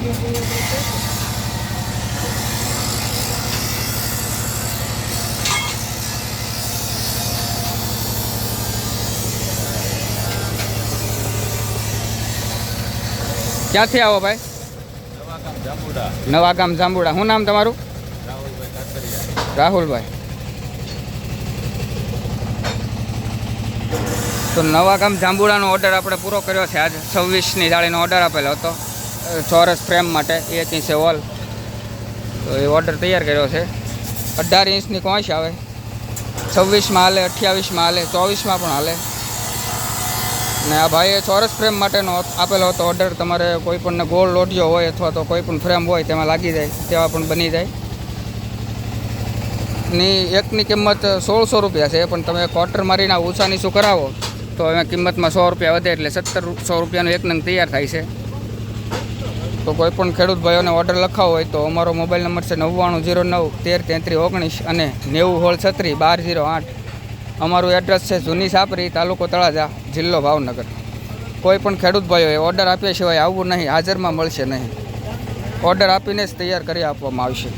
ક્યાંથી આવો ભાઈ? નવા ગામ જાંબુડા. શું નામ તમારું? રાહુલભાઈ. તો નવા ગામ જાંબુડાનો ઓર્ડર આપણે પૂરો કર્યો છે. આજે 26ની જાળીનો ઓર્ડર આપેલો હતો ચોરસ ફ્રેમ માટે 1 ઇંચે વોલ. તો એ ઓર્ડર તૈયાર કર્યો છે. 18 ઇંચની કોંચ આવે, 26માં હાલે, 28માં હાલે, 24માં પણ હાલે. ને આ ભાઈએ ચોરસ ફ્રેમ માટેનો આપેલો હતો ઓર્ડર. તમારે કોઈ પણ ગોળ લોઢિયો હોય અથવા તો કોઈ પણ ફ્રેમ હોય તેમાં લાગી જાય તેવા પણ બની જાય. ની એકની કિંમત 1600 રૂપિયા છે, પણ તમે ક્વાર્ટર મારીને ઊંચા નીચું કરાવો તો એમાં કિંમતમાં 100 રૂપિયા વધે, એટલે 1700 રૂપિયાનું એક નંગ તૈયાર થાય છે. તો કોઈ પણ ખેડૂત ભાઈઓને ઓર્ડર લખાવો હોય તો અમારો મોબાઈલ નંબર છે 9909133319 અને 9016312008. અમારું એડ્રેસ છે જૂની સાપરી, તાલુકો તળાજા, જિલ્લો ભાવનગર. કોઈ પણ ખેડૂત ભાઈઓએ ઓર્ડર આપ્યા સિવાય આવવું નહીં, હાજરમાં મળશે નહીં. ઓર્ડર આપીને જ તૈયાર કરી આપવામાં આવશે.